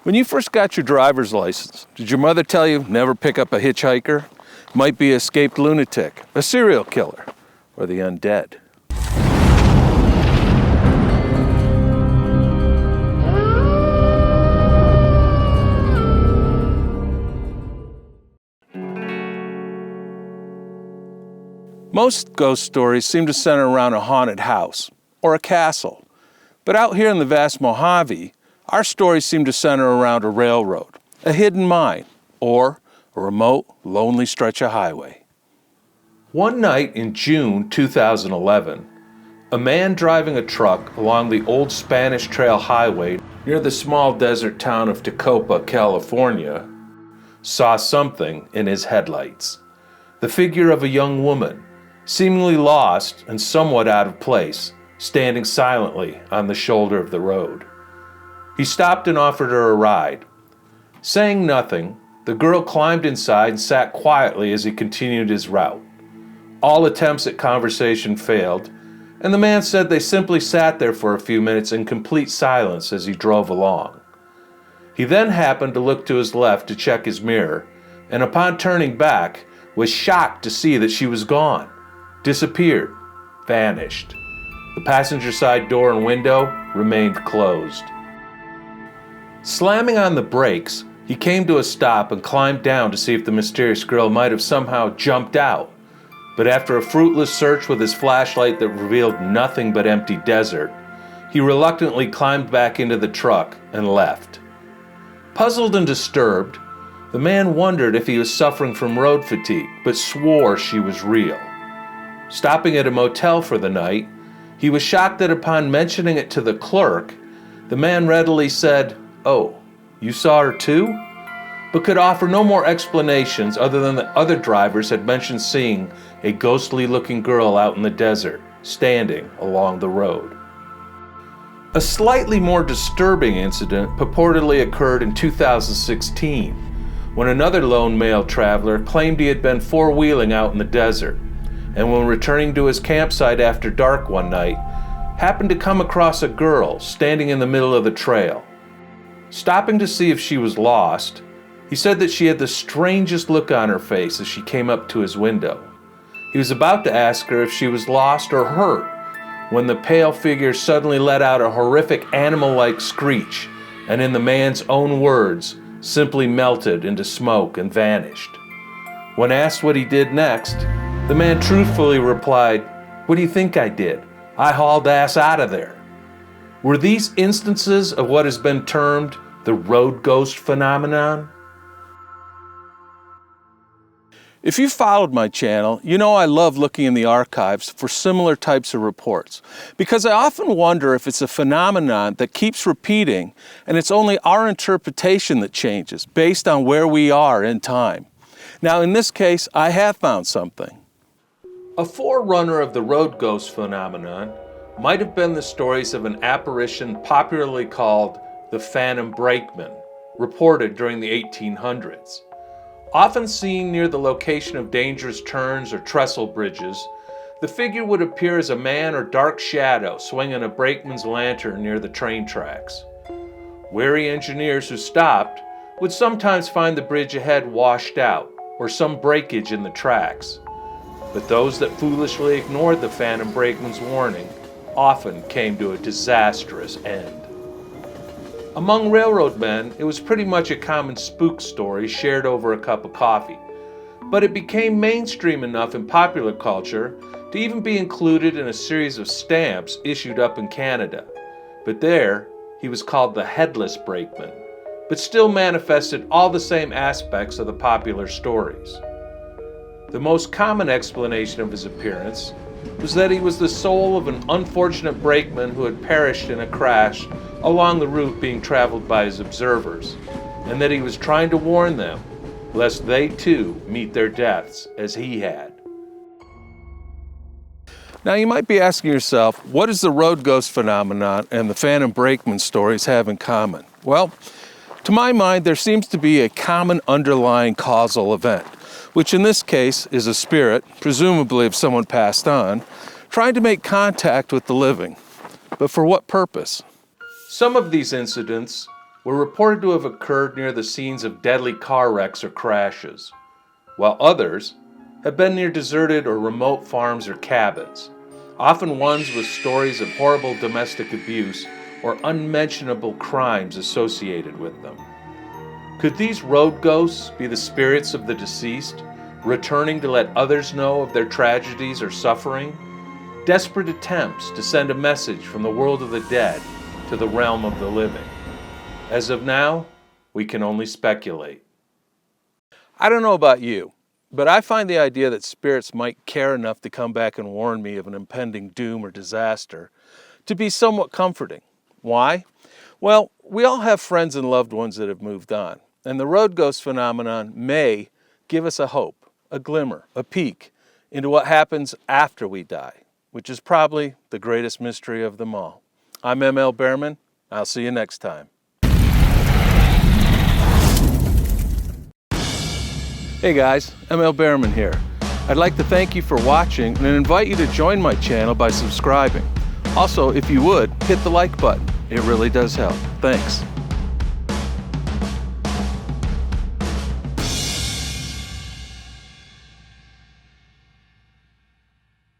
When you first got your driver's license, did your mother tell you never pick up a hitchhiker? Might be an escaped lunatic, a serial killer, or the undead. Most ghost stories seem to center around a haunted house or a castle. But out here in the vast Mojave, our stories seem to center around a railroad, a hidden mine, or a remote, lonely stretch of highway. One night in June 2011, a man driving a truck along the old Spanish Trail Highway near the small desert town of Tecopa, California, saw something in his headlights. The figure of a young woman, seemingly lost and somewhat out of place, standing silently on the shoulder of the road. He stopped and offered her a ride. Saying nothing, the girl climbed inside and sat quietly as he continued his route. All attempts at conversation failed, and the man said they simply sat there for a few minutes in complete silence as he drove along. He then happened to look to his left to check his mirror, and upon turning back, was shocked to see that she was gone, disappeared, vanished. The passenger side door and window remained closed. Slamming on the brakes, he came to a stop and climbed down to see if the mysterious girl might have somehow jumped out. But after a fruitless search with his flashlight that revealed nothing but empty desert, he reluctantly climbed back into the truck and left. Puzzled and disturbed, the man wondered if he was suffering from road fatigue, but swore she was real. Stopping at a motel for the night, he was shocked that upon mentioning it to the clerk, the man readily said, "Oh, you saw her too?" but could offer no more explanations other than that other drivers had mentioned seeing a ghostly-looking girl out in the desert, standing along the road. A slightly more disturbing incident purportedly occurred in 2016, when another lone male traveler claimed he had been four-wheeling out in the desert, and when returning to his campsite after dark one night, happened to come across a girl standing in the middle of the trail. Stopping to see if she was lost, he said that she had the strangest look on her face as she came up to his window. He was about to ask her if she was lost or hurt, when the pale figure suddenly let out a horrific animal-like screech, and in the man's own words, simply melted into smoke and vanished. When asked what he did next, the man truthfully replied, "What do you think I did? I hauled ass out of there." Were these instances of what has been termed the road ghost phenomenon? If you followed my channel, you know I love looking in the archives for similar types of reports, because I often wonder if it's a phenomenon that keeps repeating and it's only our interpretation that changes based on where we are in time. Now in this case, I have found something. A forerunner of the road ghost phenomenon might have been the stories of an apparition popularly called the phantom brakeman, reported during the 1800s. Often seen near the location of dangerous turns or trestle bridges, the figure would appear as a man or dark shadow swinging a brakeman's lantern near the train tracks. Wary engineers who stopped would sometimes find the bridge ahead washed out or some breakage in the tracks. But those that foolishly ignored the phantom brakeman's warning often came to a disastrous end. Among railroad men, it was pretty much a common spook story shared over a cup of coffee, but it became mainstream enough in popular culture to even be included in a series of stamps issued up in Canada. But there, he was called the headless brakeman, but still manifested all the same aspects of the popular stories. The most common explanation of his appearance was that he was the soul of an unfortunate brakeman who had perished in a crash along the route being traveled by his observers, and that he was trying to warn them lest they too meet their deaths as he had. Now you might be asking yourself, what does the road ghost phenomenon and the phantom brakeman stories have in common? Well, to my mind, there seems to be a common underlying causal event, which in this case is a spirit, presumably of someone passed on, trying to make contact with the living. But for what purpose? Some of these incidents were reported to have occurred near the scenes of deadly car wrecks or crashes, while others have been near deserted or remote farms or cabins, often ones with stories of horrible domestic abuse or unmentionable crimes associated with them. Could these road ghosts be the spirits of the deceased, returning to let others know of their tragedies or suffering? Desperate attempts to send a message from the world of the dead to the realm of the living. As of now, we can only speculate. I don't know about you, but I find the idea that spirits might care enough to come back and warn me of an impending doom or disaster to be somewhat comforting. Why? Well, we all have friends and loved ones that have moved on, and the road ghost phenomenon may give us a hope, a glimmer, a peek into what happens after we die, which is probably the greatest mystery of them all. I'm Behrman. I'll see you next time. Hey guys, Behrman here. I'd like to thank you for watching and invite you to join my channel by subscribing. Also, if you would, hit the like button. It really does help. Thanks.